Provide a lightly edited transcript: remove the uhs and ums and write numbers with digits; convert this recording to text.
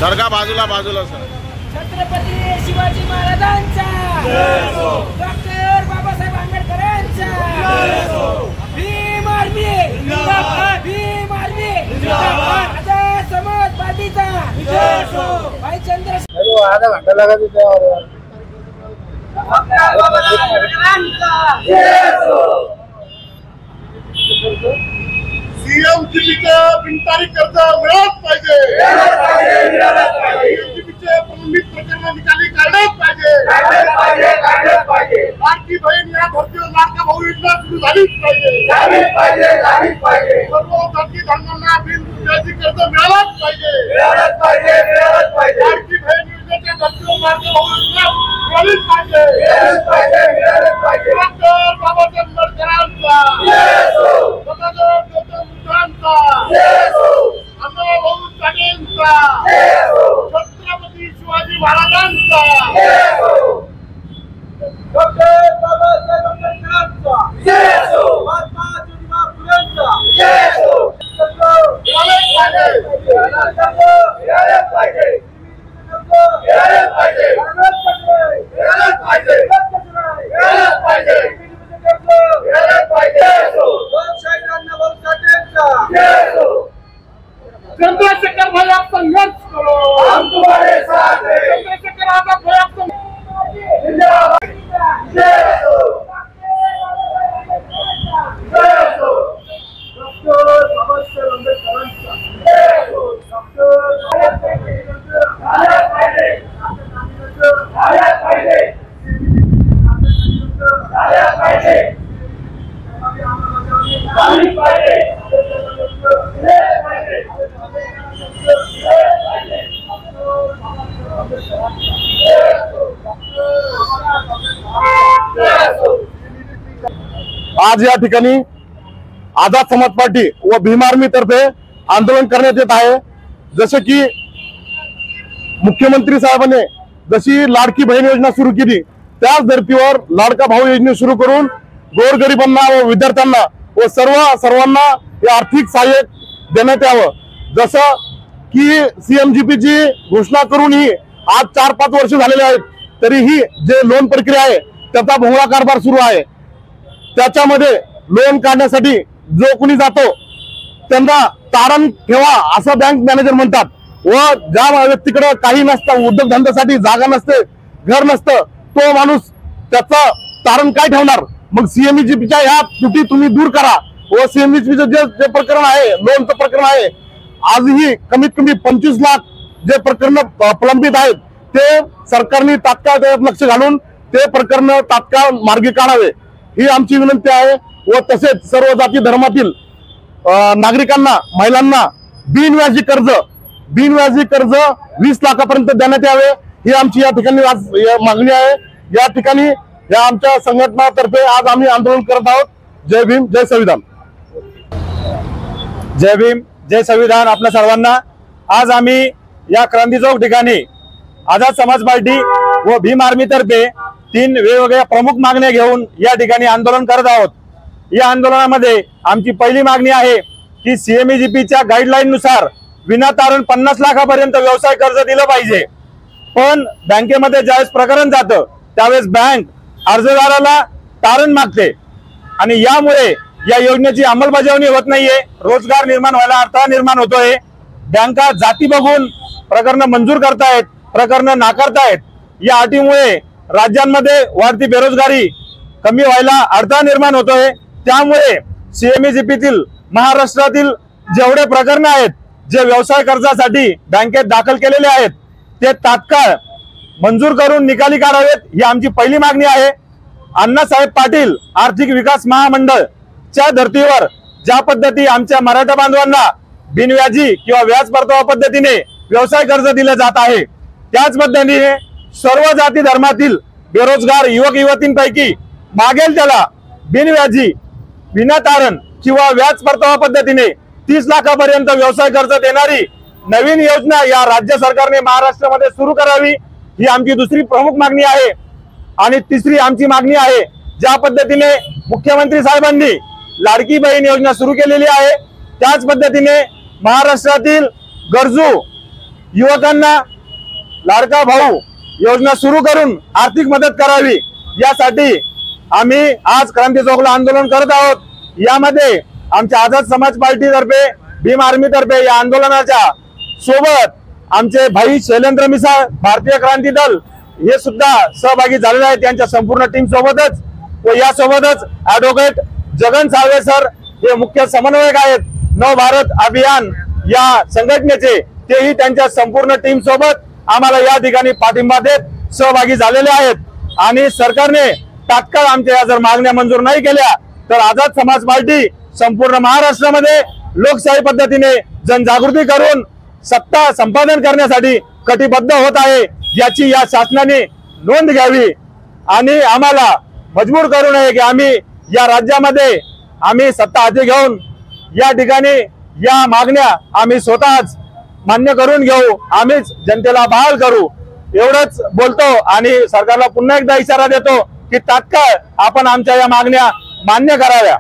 सरका बाजूला बाजूला सर. छत्रपती शिवाजी महाराजांचा डॉक्टर बाबासाहेब आंबेडकरांचा भीम आर्मी जिंदाबाद, भीम आर्मी जिंदाबाद, आझाद समाजवादीचा भाई चंद्र आधा घंटा लगा देते और सीएमजीपीचे बिनतारी कर्ज मिळालंच पाहिजे. सीएमजीपीचे प्रलंबित प्रकरण निकाली काढलेच पाहिजे. लाडकी बहीण या धर्तीवर लाडका भाऊ योजना सुरू झालीच पाहिजे. सर्व जाती धर्मांना बिनव्याजी कर्ज मिळालंच पाहिजे. लाडकी बहीण योजनेच्या धर्तीवर लाडका भाऊ योजना मिळालीच पाहिजे. डॉक्टर बाबासाहेब आंबेडकरांचा छत्रपती शिवाजी महाराजांचा डॉक्टर बाबासाहेब आंबेडकरांचा महात्मा ज्योतिबा फुलेंचा चंद्रशेखर भाई आप संघर्ष करो, हम तुम्हारे साथ हैं. चंद्रशेखर आजाद भाई आप जिंदाबाद. डॉक्टर बाबासाहेब आंबेडकरांचा आज या ठिकाणी आझाद समाज पार्टी व भीम आर्मी तर्फे आंदोलन करण्यात येत आहे. जसे की मुख्यमंत्री साहेबांनी जशी लाडकी बहीण योजना सुरू केली त्याच धर्तीवर लाडका भाऊ योजना सुरू करून गोरगरिबांना व विद्यार्थ्यांना व सर्वांना आर्थिक सहाय्य देण्यात यावं. जसं की सीएमजीपीची घोषणा करूनही आज 4-5 वर्ष झालेले आहेत, तरीही जे लोन प्रक्रिया आहे त्याचा भोंगळा कारभार सुरू आहे. त्याच्यामध्ये लोन काढण्यासाठी जो कोणी जातो त्यांना तारण ठेवा असं बँक मॅनेजर म्हणतात व ज्या व्यक्तीकडे काही नसतं, उद्योगधंद्यासाठी जागा नसते, घर नसतं, तो माणूस त्याचं तारण काय ठेवणार. मग सीएमजीपीच्या ह्या त्रुटी तुम्ही दूर करा व सीएमजीपीचं जे प्रकरण आहे, लोनचं प्रकरण आहे, आजही कमीत कमी 25 लाख जे प्रकरण प्रलंबित आहेत ते सरकारने तात्काळ त्यात लक्ष घालून ते प्रकरण तात्काळ मार्गी काढावे ही आमची विनंती आहे. व तसेच सर्व जाती धर्मातील नागरिकांना, महिलांना बिनव्याजी कर्ज 20 लाखापर्यंत देण्यात यावे ही आमची या ठिकाणी आज मागणी आहे. या ठिकाणी या आमच्या संघटनातर्फे आज आम्ही आंदोलन करत आहोत. जय भीम, जय संविधान. जय भीम, जय संविधान आपल्या सर्वांना. आज आम्ही या क्रांती चौक ठिकाणी आझाद समाज पार्टी व भीम आर्मी तर्फे 3 वेगवेगळ्या प्रमुख मागण्या घेऊन या ठिकाणी आंदोलन करत आहोत. या आंदोलनामध्ये आमची पहिली मागणी आहे की सीएमजीपीच्या गाईडलाईन नुसार विनातारण 50 लाखापर्यंत व्यवसाय कर्ज दिलं पाहिजे. पण बँकेमध्ये ज्यावेळेस प्रकरण जातं त्यावेळेस बँक अर्जदाराला तारण मागते आणि यामुळे या योजनेची अंमलबजावणी होत नाहीये. रोजगार निर्माण व्हायला अडथळा निर्माण होतोय. बँका जाती बघून प्रकरण मंजूर करतायत, प्रकरण नाकारतायत. या अटीमुळे राज्यांमध्ये वाढती बेरोजगारी कमी व्हायला अडथळा निर्माण होतोय. त्यामुळे सीएमजीपीतील महाराष्ट्रातील जेवढे प्रकरण आहेत जे व्यवसाय कर्जासाठी बँकेत दाखल केलेले आहेत ते तात्काळ मंजूर करून निकाली काढावेत ही आमची पहिली मागणी आहे. अण्णासाहेब पाटील आर्थिक विकास महामंडळच्या धर्तीवर ज्या पद्धती आमच्या मराठा बांधवांना बिनव्याजी किंवा व्याज परतावा पद्धतीने व्यवसाय कर्ज दिले जात आहे, त्याच पद्धतीने सर्व जाती धर्मातील बेरोजगार युवक युवतींपैकी मागेल त्याला बिनव्याजी, विनातारण किंवा व्याज परतावा पद्धतीने 30 लाखापर्यंत व्यवसाय कर्ज देणारी नवीन योजना या राज्य सरकारने महाराष्ट्रामध्ये सुरू करावी ही आमची दुसरी प्रमुख मागणी आहे. आणि तिसरी आमची मागणी आहे, ज्या पद्धतीने मुख्यमंत्री साहेबांनी लाडकी बहीण योजना सुरू केलेली आहे त्याच पद्धतीने महाराष्ट्रातील गरजू युवकांना लाडका भाऊ योजना सुरू करून आर्थिक मदत करावी, यासाठी आम्ही आज क्रांती चौकला आंदोलन करत आहोत। यामध्ये आमच्या आझाद समाज पार्टी तर्फे, भीम आर्मी तर्फे या आंदोलनाच्या सोबत आमचे भाई शैलेंद्र मिसाळ, भारतीय क्रांती दल हे सुद्धा सहभागी झालेले आहेत त्यांच्या संपूर्ण टीम सोबतच। व यासोबतच ऍडव्होकेट जगन साळवे सर हे मुख्य समन्वयक आहेत नव भारत अभियान या संघटनेचे, तेही त्यांच्या संपूर्ण टीम सोबत आम्हाला या ठिकाणी पाठिंबा देत सहभागी झालेले आहेत। आणि सरकारने तात्काळ आमच्या या जर मागण्या मंजूर नाही केल्या तर आझाद समाज पार्टी संपूर्ण महाराष्ट्रामध्ये लोकशाही पद्धतीने जनजागृती करून सत्ता संपादन करण्यासाठी कटिबद्ध होत आहे, याची या शासनाने नोंद घ्यावी आणि आम्हाला मजबूर करू नये की आम्ही या राज्यामध्ये आम्ही सत्ता हाती घेऊन या ठिकाणी या मागण्या आम्ही स्वतःच मान्य करून घेऊ, आम्हीच जनतेला बहाल करू, एवढंच बोलतो। आणि सरकारला पुन्हा एकदा इशारा देतो की तात्काळ आपण आमच्या या मागण्या मान्य कराव्या।